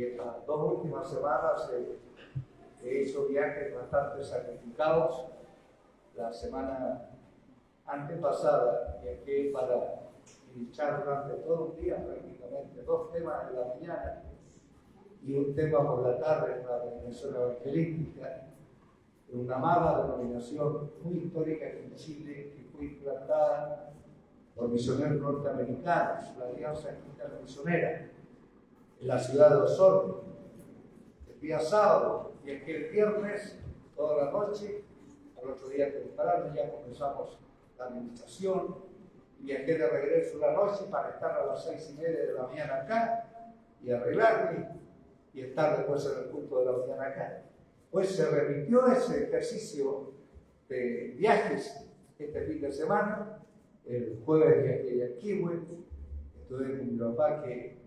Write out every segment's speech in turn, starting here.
Y estas 2 últimas semanas he hecho viajes bastante sacrificados. La semana antepasada viajé para ministrar durante todo un día, prácticamente 2 temas en la mañana y un tema por la tarde en la denominación evangelística, de una amada denominación muy histórica en Chile que fue implantada por misioneros norteamericanos, la Alianza Cristiana Misionera, en la ciudad de Osorno. El día sábado viajé el viernes toda la noche, al otro día temprano ya comenzamos la administración, y viajé de regreso la noche para estar a las 6:30 de la mañana acá y arreglarme y estar después en el culto de la mañana acá. Pues se repitió ese ejercicio de viajes este fin de semana. El jueves viajé a Yanquihue, estuve con mi papá que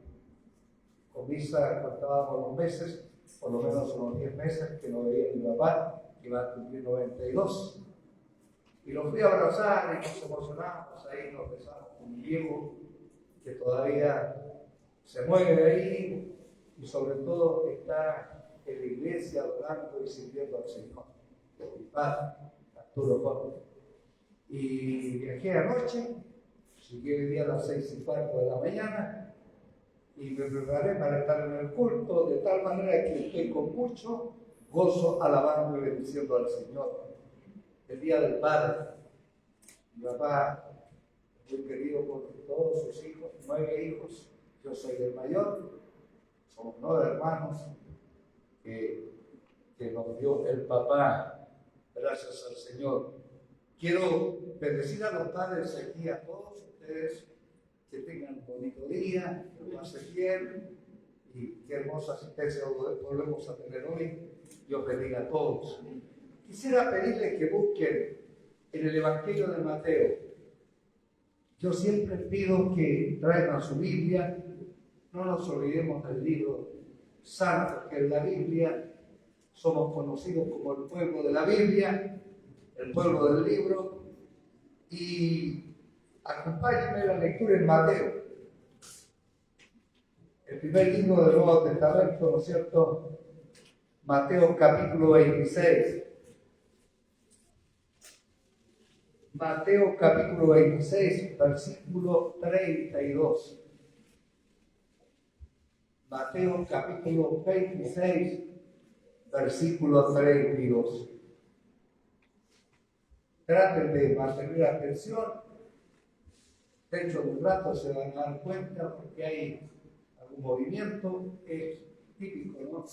con Misa contábamos los meses, por lo menos unos 10 meses que no veía a mi papá, que iba a cumplir 92. Y lo fui a abrazar y nos emocionamos, ahí nos besamos con mi viejo, que todavía se mueve ahí y sobre todo está en la iglesia adorando y sirviendo al Señor. Mi padre, Arturo Juan. Y viajé anoche, llegué el día a las 6:15 de la mañana y me preparé para estar en el culto de tal manera que estoy con mucho gozo alabando y bendiciendo al Señor. El día del Padre, mi papá, muy querido por todos sus hijos, 9 hijos, yo soy el mayor, somos 9 hermanos que nos dio el papá, gracias al Señor. Quiero bendecir a los padres aquí, a todos ustedes, que tengan un bonito día, que lo pasen bien, y qué hermosa asistencia volvemos a tener hoy. Dios bendiga a todos. Quisiera pedirles que busquen en el Evangelio de Mateo. Yo siempre pido que traigan su Biblia, no nos olvidemos del libro santo, que en la Biblia somos conocidos como el pueblo de la Biblia, el pueblo del libro, y acompáñenme a la lectura en Mateo, el primer libro del Nuevo Testamento, ¿no es cierto? Mateo capítulo 26. Mateo capítulo 26, versículo 32. Mateo capítulo 26, versículo 32. Traten de mantener atención. Dentro de un rato se van a dar cuenta porque hay algún movimiento, es típico, ¿no?,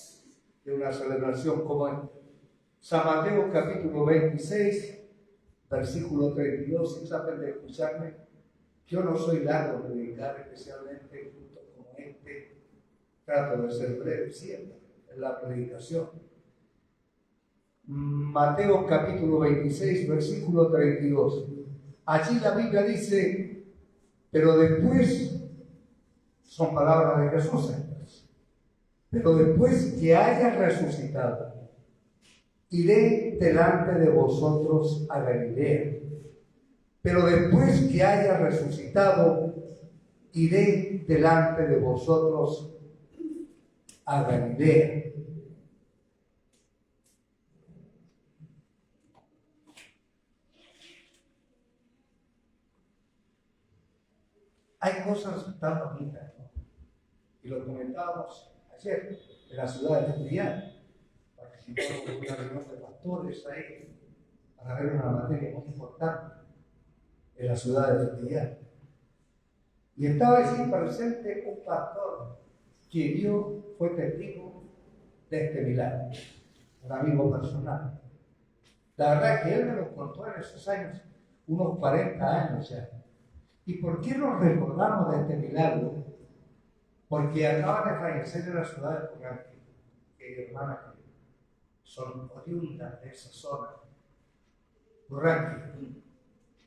de una celebración como esta. San Mateo capítulo 26, versículo 32, si traten de escucharme. Yo no soy largo de predicar, especialmente juntos como este. Trato de ser breve siempre en la predicación. Mateo capítulo 26, versículo 32. Allí la Biblia dice, pero después, son palabras de Jesús, pero después que haya resucitado, iré delante de vosotros a Galilea. Pero después que haya resucitado, iré delante de vosotros a Galilea. Hay cosas tan bonitas, ¿no? Y lo comentábamos ayer en la ciudad de Estudiantes. Participamos en una reunión de pastores ahí para ver una materia muy importante en la ciudad de Estudiantes. Y estaba allí presente un pastor que fue testigo de este milagro, un amigo personal. La verdad que él me lo contó en esos años, unos 40 años ya. ¿Y por qué nos recordamos de este milagro? Porque acaban de fallecer en la ciudad de Purranque, que hay hermanas que son oriundas de esa zona. Purranque,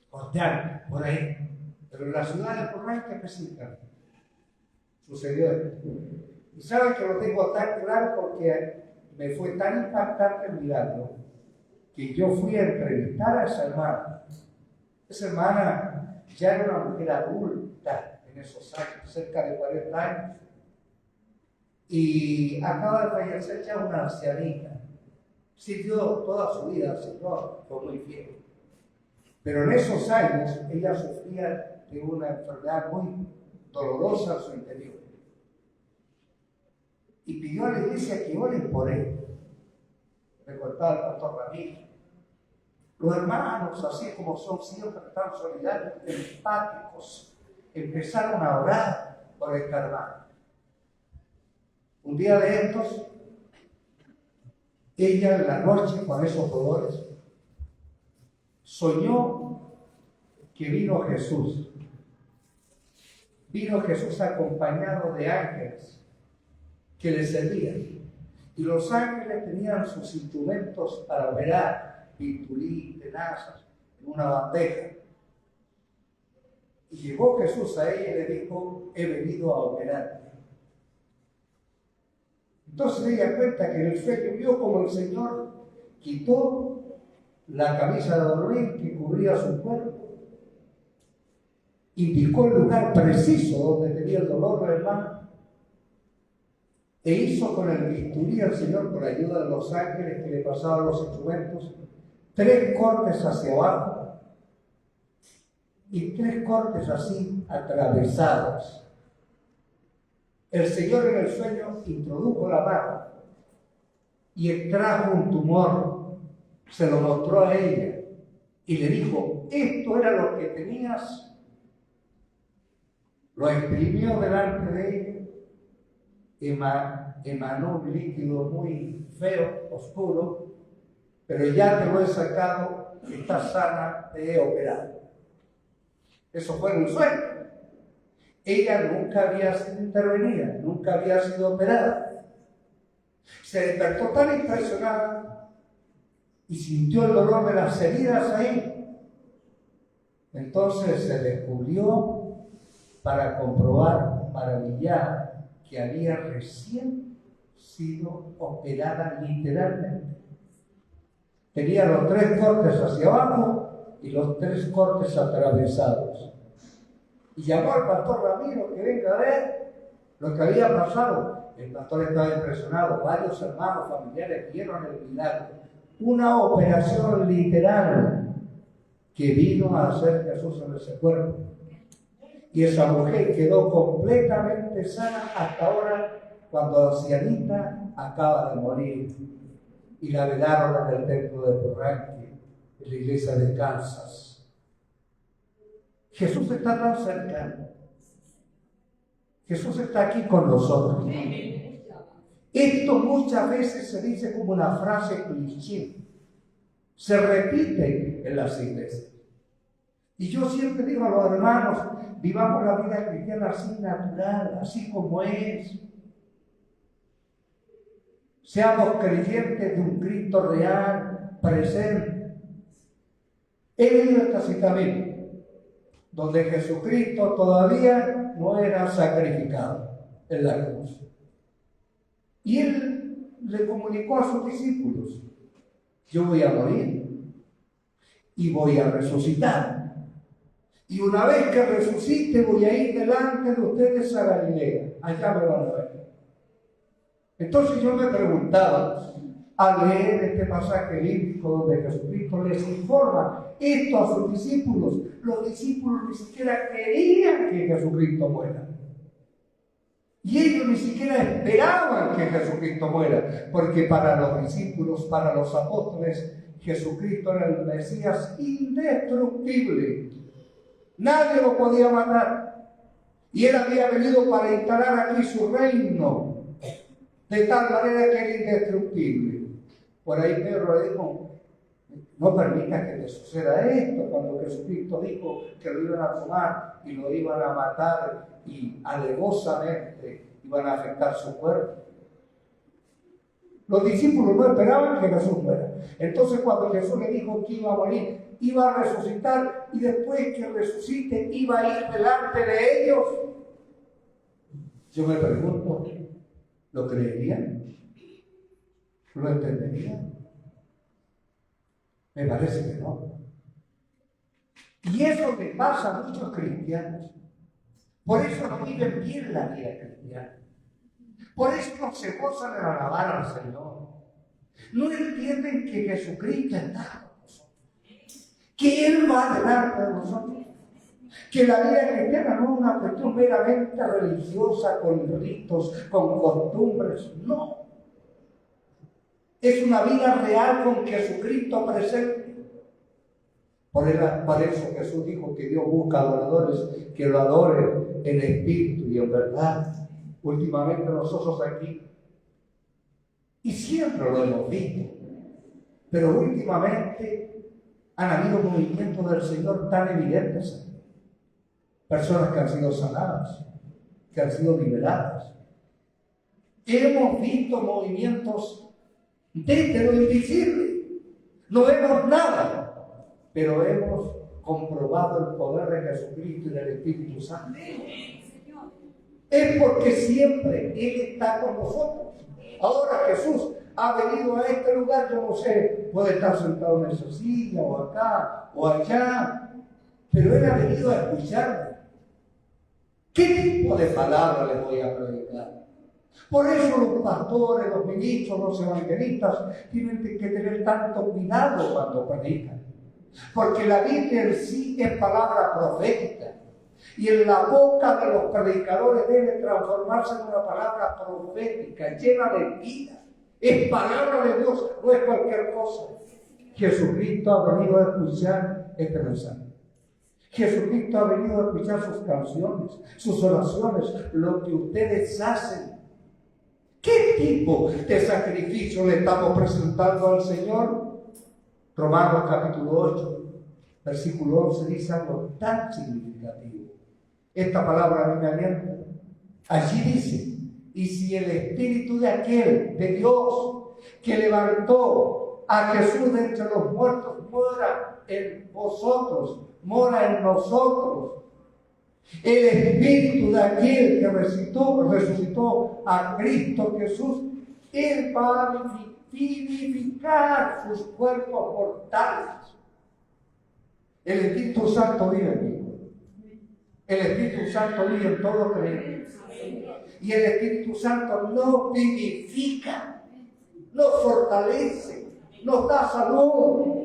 Corteal, por ahí. Pero en la ciudad de Purranque específicamente sucedió esto. Y saben que lo tengo tan claro porque me fue tan impactante el milagro que yo fui a entrevistar a esa hermana. Esa hermana ya era una mujer adulta en esos años, cerca de 40 años. y acaba de fallecer ya una ancianita. Sirvió toda su vida al Señor, fue muy fiel. Pero en esos años ella sufría de una enfermedad muy dolorosa en su interior. Y pidió a la iglesia que oren por él. Me contaba el pastor Ramírez. Los hermanos, así como son siempre tan solidarios, empáticos, empezaron a orar por este hermano. Un día de estos, ella en la noche con esos dolores soñó que vino Jesús. Vino Jesús acompañado de ángeles que le servían. Y los ángeles tenían sus instrumentos para operar, pinturí, tenazas, en una bandeja. Y llegó Jesús a ella y le dijo: he venido a operarte. Entonces ella cuenta que en el sueño vio como el Señor quitó la camisa de dormir que cubría su cuerpo, indicó el lugar preciso donde tenía el dolor del hermano, e hizo con el bisturí al Señor, con la ayuda de los ángeles que le pasaban los instrumentos, 3 cortes hacia abajo y 3 cortes así atravesados. El Señor en el sueño introdujo la mano y extrajo un tumor, se lo mostró a ella y le dijo: esto era lo que tenías. Lo exprimió delante de ella, emanó un líquido muy feo, oscuro, pero ya te lo he sacado, estás sana, te he operado. Eso fue en un sueño. Ella nunca había sido intervenida, nunca había sido operada. Se despertó tan impresionada y sintió el dolor de las heridas ahí. Entonces se descubrió para comprobar, maravillada, que había recién sido operada literalmente. Tenía los 3 cortes hacia abajo y los 3 cortes atravesados. Y llamó al pastor Ramiro que venga a ver lo que había pasado. El pastor estaba impresionado. Varios hermanos familiares vieron el milagro. Una operación literal que vino a hacer Jesús en ese cuerpo. Y esa mujer quedó completamente sana hasta ahora, cuando la ancianita acaba de morir y la velaron en el templo de Porranque, en la iglesia de Kansas. Jesús está tan cerca. Jesús está aquí con nosotros. Esto muchas veces se dice como una frase cliché. Se repite en las iglesias. Y yo siempre digo a los hermanos: vivamos la vida cristiana así natural, así como es. Seamos creyentes de un Cristo real, presente. He venido hasta ese camino, donde Jesucristo todavía no era sacrificado en la cruz. Y Él le comunicó a sus discípulos: yo voy a morir y voy a resucitar. Y una vez que resucite voy a ir delante de ustedes a Galilea. Allá me van a ver. Entonces yo me preguntaba, al leer este pasaje bíblico donde Jesucristo les informa esto a sus discípulos, los discípulos ni siquiera querían que Jesucristo muera. Y ellos ni siquiera esperaban que Jesucristo muera, porque para los discípulos, para los apóstoles, Jesucristo era el Mesías indestructible. Nadie lo podía matar. Y Él había venido para instalar aquí su reino, de tal manera que era indestructible. Por ahí Pedro le dijo: no permitas que te suceda esto. Cuando Jesucristo dijo que lo iban a tomar y lo iban a matar y alevosamente iban a afectar su cuerpo. Los discípulos no esperaban que Jesús muera. Entonces cuando Jesús le dijo que iba a morir, iba a resucitar, y después que resucite iba a ir delante de ellos, yo me pregunto, ¿lo creerían? ¿Lo entenderían? Me parece que no. Y eso le pasa a muchos cristianos. Por eso no viven bien la vida cristiana. Por eso se gozan en alabar al Señor. No entienden que Jesucristo está con nosotros, que Él va delante de nosotros, que la vida cristiana no es una cuestión meramente religiosa, con ritos, con costumbres, no. Es una vida real con Jesucristo presente. Por eso Jesús dijo que Dios busca adoradores que lo adoren en espíritu y en verdad. Últimamente nosotros aquí, y siempre lo hemos visto, pero últimamente han habido movimientos del Señor tan evidentes. Personas que han sido sanadas, que han sido liberadas. Hemos visto movimientos desde lo invisible. No vemos nada, pero hemos comprobado el poder de Jesucristo y del Espíritu Santo. Es porque siempre Él está con nosotros. Ahora Jesús ha venido a este lugar, yo no sé, puede estar sentado en esa silla, o acá, o allá, pero Él ha venido a escucharme. ¿Qué tipo de palabra les voy a predicar? Por eso los pastores, los ministros, los evangelistas tienen que tener tanto cuidado cuando predican. Porque la Biblia en sí es palabra profética. Y en la boca de los predicadores debe transformarse en una palabra profética, llena de vida. Es palabra de Dios, no es cualquier cosa. Jesucristo ha venido a escuchar este mensaje. Jesucristo ha venido a escuchar sus canciones, sus oraciones, lo que ustedes hacen. ¿Qué tipo de sacrificio le estamos presentando al Señor? Romanos capítulo 8, versículo 11 dice algo tan significativo. Esta palabra a mí me alienta. Allí dice, y si el Espíritu de aquel, de Dios, que levantó a Jesús de entre los muertos, mora en vosotros, mora en nosotros. El Espíritu de aquel que resucitó a Cristo Jesús, Él va a vivificar sus cuerpos mortales. El Espíritu Santo vive en mí. El Espíritu Santo vive en todo creyente. Y el Espíritu Santo nos vivifica, nos fortalece, nos da salud.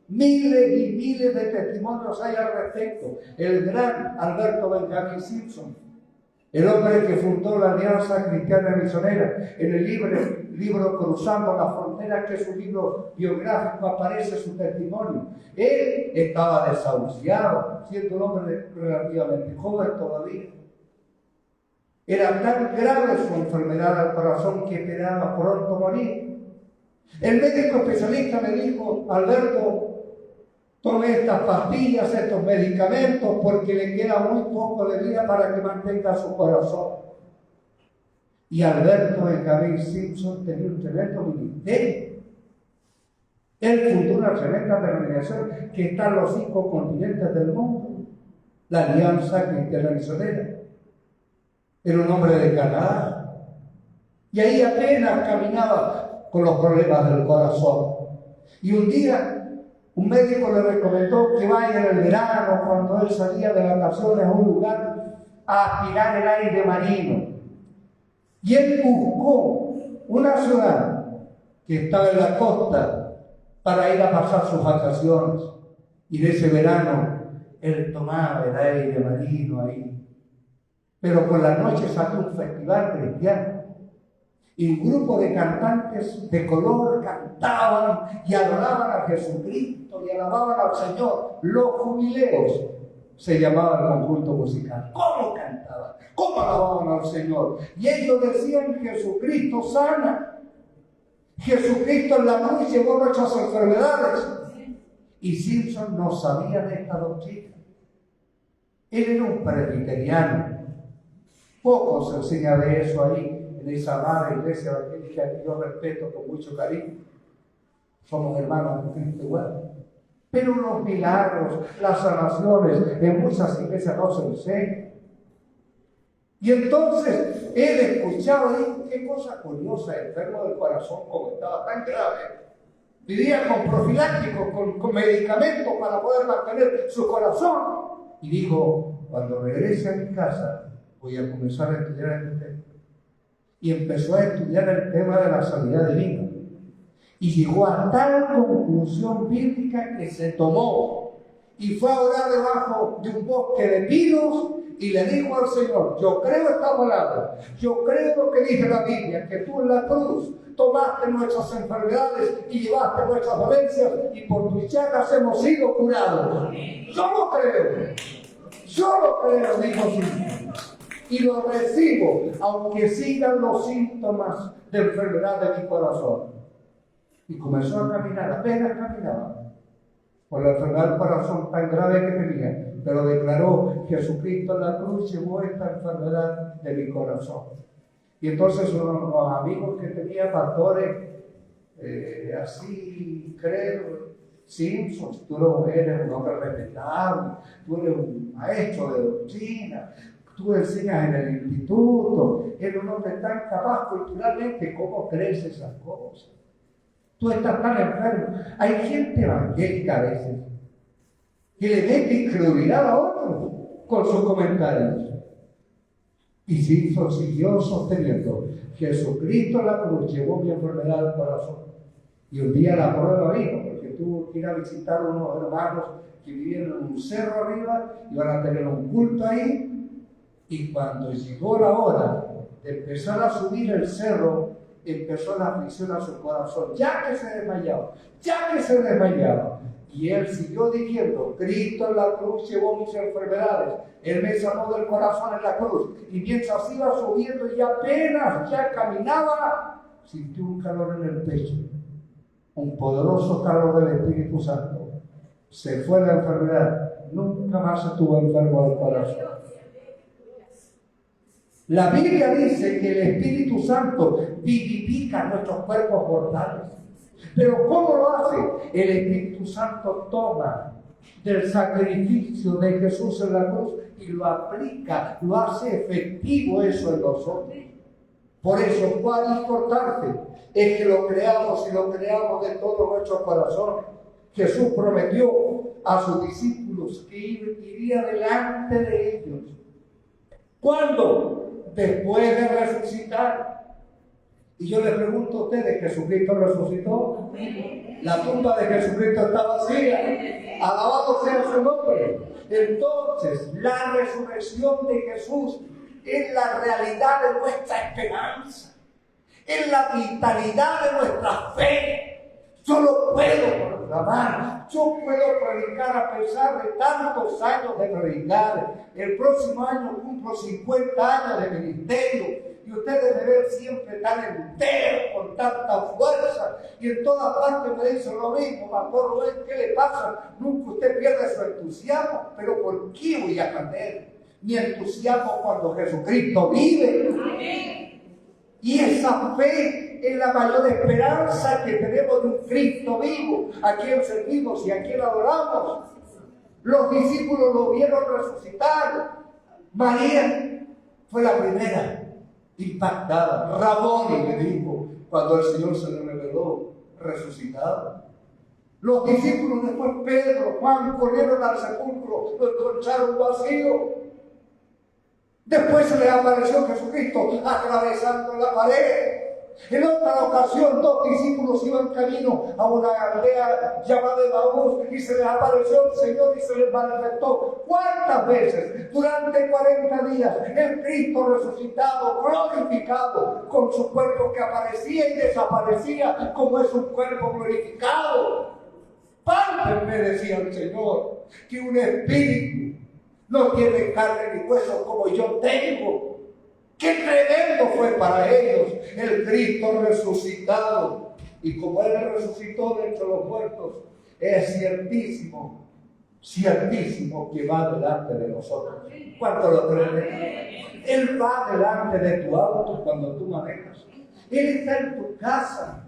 Miles y miles de testimonios hay al respecto. El gran Alberto Benjamin Simpson, el hombre que fundó la Alianza Cristiana Misionera, en el libro Cruzando la Frontera, que es un libro biográfico, aparece su testimonio. Él estaba desahuciado, siendo un hombre relativamente joven todavía. Era tan grave su enfermedad al corazón que esperaba pronto morir. El médico especialista le dijo: Alberto, tome estas pastillas, estos medicamentos, porque le queda muy poco de vida para que mantenga su corazón. Y Alberto Benjamin Simpson tenía un tremendo ministerio. Él fundó una tremenda denominación que está en los 5 continentes del mundo, la Alianza Cristiana Misionera. Era un hombre de Canadá. Y ahí apenas caminaba con los problemas del corazón. Y un día un médico le recomendó que vaya en el verano, cuando él salía de vacaciones, a un lugar a aspirar el aire marino. Y él buscó una ciudad que estaba en la costa para ir a pasar sus vacaciones. Y de ese verano él tomaba el aire marino ahí. Pero por la noche salió un festival cristiano. Y un grupo de cantantes de color cantaban y adoraban a Jesucristo y alababan al Señor. Los Jubileos se llamaba el conjunto musical. ¿Cómo cantaban? ¿Cómo alababan al Señor? Y ellos decían: Jesucristo sana. Jesucristo en la cruz llevó nuestras enfermedades. Y Simpson no sabía de esta doctrina. Él era un presbiteriano. Poco se enseña de eso ahí, en esa amada iglesia evangélica que yo respeto con mucho cariño. Somos hermanos de Cristo igual. Pero los milagros, las sanaciones, en muchas iglesias no se enseñan. Y entonces él escuchaba y dijo: qué cosa curiosa, enfermo del corazón, como estaba tan grave. Vivía con profilácticos, con medicamentos para poder mantener su corazón. Y dijo: cuando regrese a mi casa, voy a comenzar a estudiar este texto. y empezó a estudiar el tema de la sanidad divina. Y llegó a tal conclusión bíblica que se tomó y fue a orar debajo de un bosque de pinos y le dijo al Señor: yo creo esta palabra, yo creo lo que dice la Biblia, que tú en la cruz tomaste nuestras enfermedades y llevaste nuestras dolencias y por tus llagas hemos sido curados. Yo lo creo, dijo Jesús, y lo recibo, aunque sigan los síntomas de enfermedad de mi corazón. Y comenzó a caminar, apenas caminaba, por la enfermedad del corazón tan grave que tenía, pero declaró: Jesucristo en la cruz llevó esta enfermedad de mi corazón. Y entonces los amigos que tenía, pastores, así creo, Simpson, tú eres un hombre respetable, tú eres un maestro de doctrina, tú enseñas en el instituto, eres un hombre tan capaz culturalmente, ¿cómo crees esas cosas? Tú estás tan enfermo. Hay gente evangélica a veces que le mete incredulidad a otros con sus comentarios. Y Simpson siguió sosteniendo: Jesucristo en la cruz llevó mi enfermedad al corazón. Y un día la prueba vino, porque tuvo que ir a visitar a unos hermanos que vivían en un cerro arriba, iban a tener un culto ahí, y cuando llegó la hora de empezar a subir el cerro, empezó la aflicción a su corazón, ya que se desmayaba. Y él siguió diciendo: Cristo en la cruz llevó mis enfermedades, Él me sanó del corazón en la cruz. Y mientras iba subiendo y apenas ya caminaba, sintió un calor en el pecho, un poderoso calor del Espíritu Santo. Se fue la enfermedad, nunca más estuvo enfermo del corazón. La Biblia dice que el Espíritu Santo vivifica nuestros cuerpos mortales. Pero ¿cómo lo hace? El Espíritu Santo toma del sacrificio de Jesús en la cruz y lo aplica, lo hace efectivo eso en nosotros. Por eso, cuán importante es que lo creamos y lo creamos de todo nuestro corazón. Jesús prometió a sus discípulos que iría delante de ellos. ¿Cuándo? Después de resucitar. Y yo les pregunto a ustedes: ¿Jesucristo resucitó? La tumba de Jesucristo está vacía. Alabado sea su nombre. Entonces, la resurrección de Jesús es la realidad de nuestra esperanza, es la vitalidad de nuestra fe. Yo lo puedo proclamar, yo puedo predicar a pesar de tantos años de predicar. El próximo año cumplo 50 años de ministerio y ustedes me ven siempre tan enteros, con tanta fuerza, y en todas partes me dicen lo mismo: Pastor Rubén, ¿qué le pasa? Nunca usted pierde su entusiasmo. Pero ¿por qué voy a perder mi entusiasmo cuando Jesucristo vive? Amén. Y esa fe es la mayor esperanza que tenemos de un Cristo vivo, a quien servimos y a quien adoramos. Los discípulos lo vieron resucitar. María fue la primera impactada. Raboni le dijo cuando el Señor se le reveló resucitado. Los discípulos después, Pedro, Juan, corrieron al sepulcro, lo encontraron vacío. Después se les apareció Jesucristo atravesando la pared. En otra ocasión, 2 discípulos iban camino a una aldea llamada Emaús y se les apareció el Señor y se les manifestó. ¿Cuántas veces? Durante 40 días, el Cristo resucitado, glorificado, con su cuerpo que aparecía y desaparecía, como es un cuerpo glorificado. Pálpenme, decía el Señor, que un espíritu no tiene carne ni hueso como yo tengo. ¡Qué tremendo fue para ellos el Cristo resucitado! Y como Él resucitó de entre los muertos, es ciertísimo que va delante de nosotros. ¿Cuánto lo creen? Él va delante de tu auto cuando tú manejas. Él está en tu casa.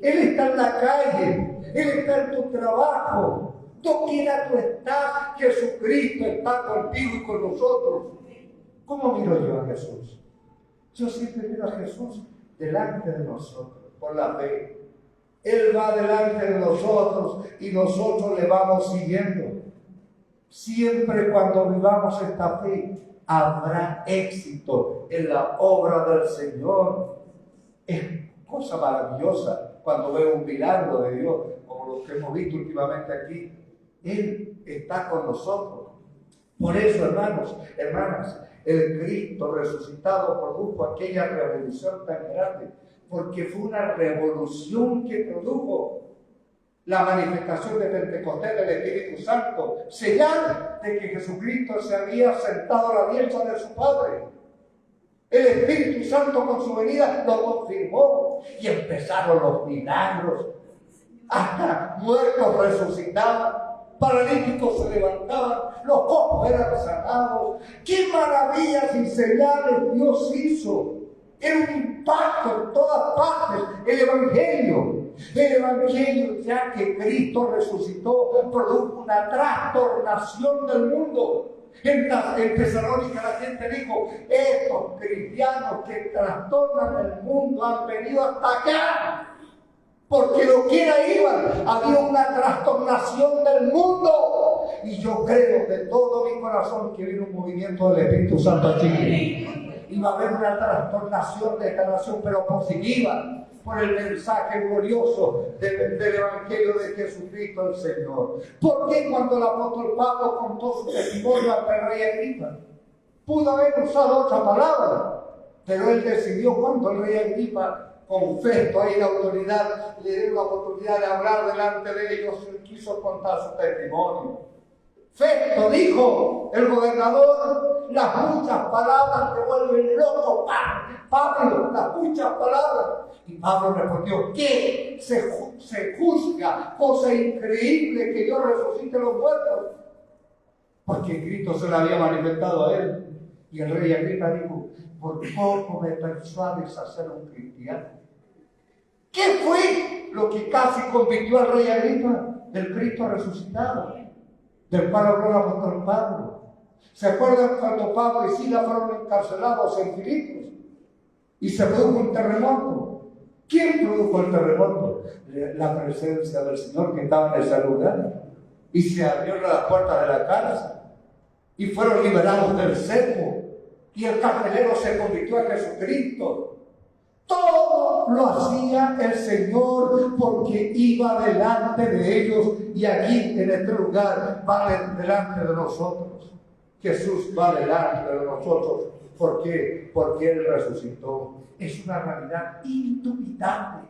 Él está en la calle. Él está en tu trabajo. Doquiera tú estás, Jesucristo está contigo y con nosotros. ¿Cómo miro yo a Jesús? Yo siempre miro a Jesús delante de nosotros, por la fe. Él va delante de nosotros y nosotros le vamos siguiendo. Siempre cuando vivamos esta fe, habrá éxito en la obra del Señor. Es cosa maravillosa cuando veo un milagro de Dios, como los que hemos visto últimamente aquí. Él está con nosotros. Por eso, hermanos, hermanas, el Cristo resucitado produjo aquella revolución tan grande, porque fue una revolución que produjo la manifestación de Pentecostés del Espíritu Santo, señal de que Jesucristo se había sentado a la diestra de su Padre. El Espíritu Santo con su venida lo confirmó y empezaron los milagros. Hasta muertos resucitaban, paralíticos se levantaban, los cojos eran sanados. ¡Qué maravillas y señales Dios hizo! Era un impacto en todas partes. El Evangelio, ya que Cristo resucitó, produjo una trastornación del mundo. En Tesalónica la gente dijo: estos cristianos que trastornan el mundo han venido hasta acá, porque doquiera iban había una trastornación del mundo. Y yo creo de todo mi corazón que viene un movimiento del Espíritu Santo aquí. Y va a haber una trastornación de esta nación, pero positiva, por el mensaje glorioso del Evangelio de Jesucristo el Señor. ¿Por qué cuando el apóstol Pablo contó su testimonio al rey Agripa? Pudo haber usado otra palabra, pero él decidió, cuando el rey Agripa, con Festo ahí la autoridad, le dio la oportunidad de hablar delante de ellos, él quiso contar su testimonio. Festo dijo, el gobernador: las muchas palabras te vuelven loco, Pablo, las muchas palabras. Y Pablo respondió: ¿qué? Se juzga, cosa increíble que Dios resucite a los muertos. Porque Cristo se le había manifestado a él. Y el rey Agripa dijo: por poco me persuades a ser un cristiano. ¿Qué fue lo que casi convirtió al rey Agripa? El Cristo resucitado, del cual habló el apóstol Pablo. ¿Se acuerdan cuando Pablo y Silas fueron encarcelados en Filipos y se produjo un terremoto? ¿Quién produjo el terremoto? La presencia del Señor que estaba en ese lugar. Y se abrieron las puertas de la cárcel y fueron liberados del cepo, y el carcelero se convirtió a Jesucristo. Todo lo hacía el Señor porque iba delante de ellos, y aquí en este lugar va delante de nosotros. Jesús va delante de nosotros. ¿Por qué? Porque Él resucitó. Es una realidad indubitable.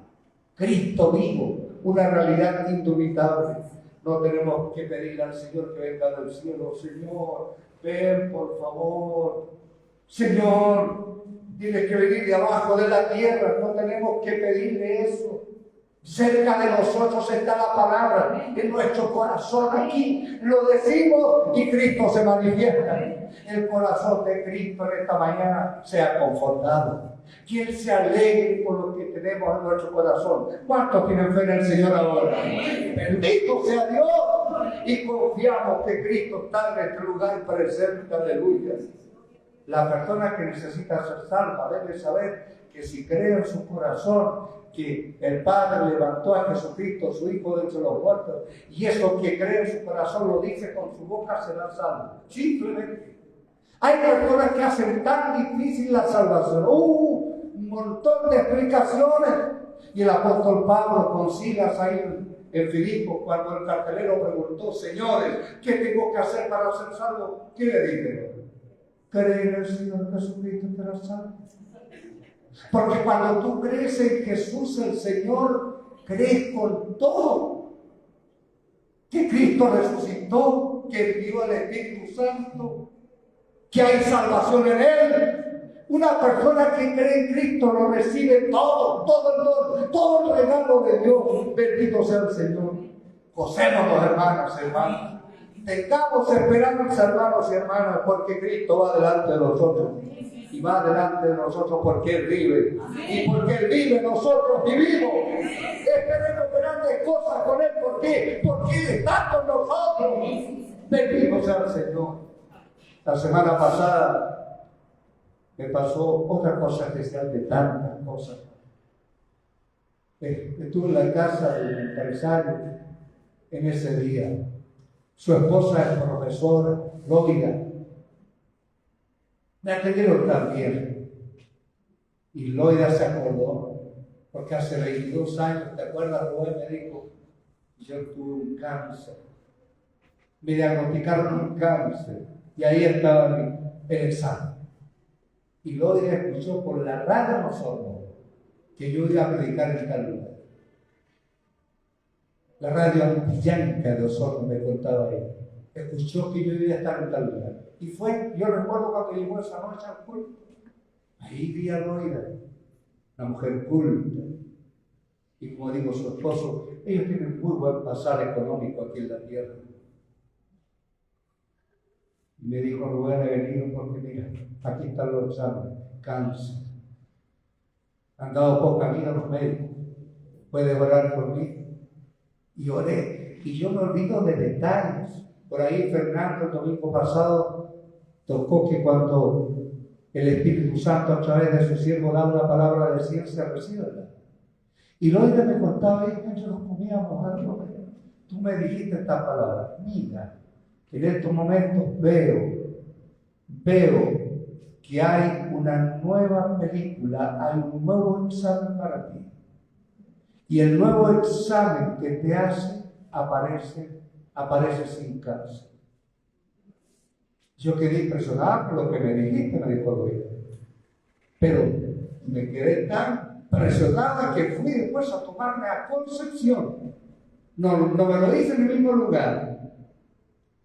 Cristo vivo, una realidad indubitable. No tenemos que pedirle al Señor que venga del cielo: Señor, ven por favor. Señor, tienes que venir de abajo de la tierra. No tenemos que pedirle eso. Cerca de nosotros está la palabra, en nuestro corazón aquí lo decimos y Cristo se manifiesta. El corazón de Cristo en esta mañana sea confortado. Quien se alegre por lo que tenemos en nuestro corazón. ¿Cuántos tienen fe en el Señor ahora? Bendito sea Dios. Y confiamos que Cristo está en este lugar presente. Aleluya. La persona que necesita ser salva debe saber que si cree en su corazón que el Padre levantó a Jesucristo, su Hijo, de entre los muertos, y eso que cree en su corazón lo dice con su boca, será salvo. Simplemente. Hay personas que hacen tan difícil la salvación. Un montón de explicaciones. Y el apóstol Pablo con Silas ahí en Filipos, cuando el carcelero preguntó: señores, ¿qué tengo que hacer para ser salvo? ¿Qué le dijeron? Cree en el Señor Jesucristo y serás salvo. Porque cuando tú crees en Jesús el Señor, crees con todo. Que Cristo resucitó, que envió el Espíritu Santo, que hay salvación en Él. Una persona que cree en Cristo lo recibe todo el don, todo el regalo de Dios. Bendito sea el Señor. Gocémonos, hermanos. Tengamos esperanza, hermanos y hermanas, porque Cristo va delante de nosotros. Y va delante de nosotros porque Él vive. Y porque Él vive, nosotros vivimos. Esperemos grandes cosas con Él. ¿Por qué? Porque Él está con nosotros. Bendito sea el Señor. La semana pasada me pasó otra cosa especial de tantas cosas. Estuve en la casa del empresario en ese día. Su esposa es profesora, lógica. Me atendieron también. Y Loida se acordó, porque hace 22 años, ¿te acuerdas, Rubén? Me dijo, yo tuve un cáncer. Me diagnosticaron un cáncer. Y ahí estaba el examen. Y Loida escuchó por la radio en Osorno que yo iba a predicar en tal lugar. La radio Antillanca de Osorno me contaba ella. Escuchó que yo iba a estar en tal lugar. Y fue, yo recuerdo cuando llegó esa noche al culto. Ahí vi a Loida, una mujer culta. Y como digo, su esposo, ellos tienen muy buen pasar económico aquí en la tierra. Y me dijo, Rubén, he venido porque mira, aquí están los exámenes, cáncer. Han dado poca vida a los médicos. ¿Puedes orar por mí? Y oré. Y yo me olvido de detalles. Por ahí Fernando el domingo pasado tocó que cuando el Espíritu Santo a través de su siervo da una palabra de ciencia, recíbela. Y Loida me contaba, yo nos comíamos algo. Tú me dijiste esta palabra. Mira, en estos momentos veo que hay una nueva película, hay un nuevo examen para ti. Y el nuevo examen que te hace aparece sin cáncer. Yo quedé impresionado por lo que me dijiste, me dijo Loida. Pero me quedé tan presionada que fui después a tomarme a Concepción. No me lo hice en el mismo lugar.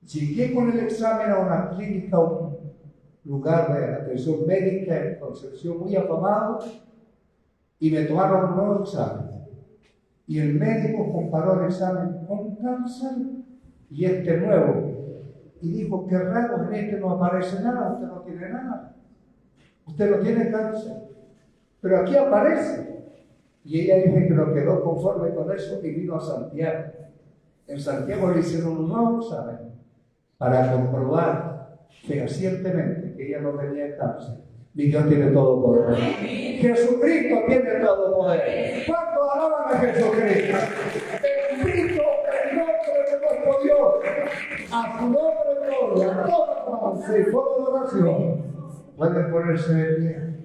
Llegué con el examen a una clínica, un lugar de atención médica en Concepción muy afamado, y me tomaron un nuevo examen. Y el médico comparó el examen con cáncer y este nuevo. Y dijo, qué raro, en este no aparece nada, usted no tiene nada. Usted no tiene cáncer. Pero aquí aparece. Y ella dice que no quedó conforme con eso y vino a Santiago. En Santiago le hicieron un nuevo examen para comprobar fehacientemente que ella no tenía cáncer. Mi Dios tiene todo poder. Jesucristo tiene todo poder. ¿Cuántos alaban a Jesucristo? Bendito el nombre de nuestro Dios. A su nombre gloria, toda alabanza y toda adoración. Pueden ponerse de pie.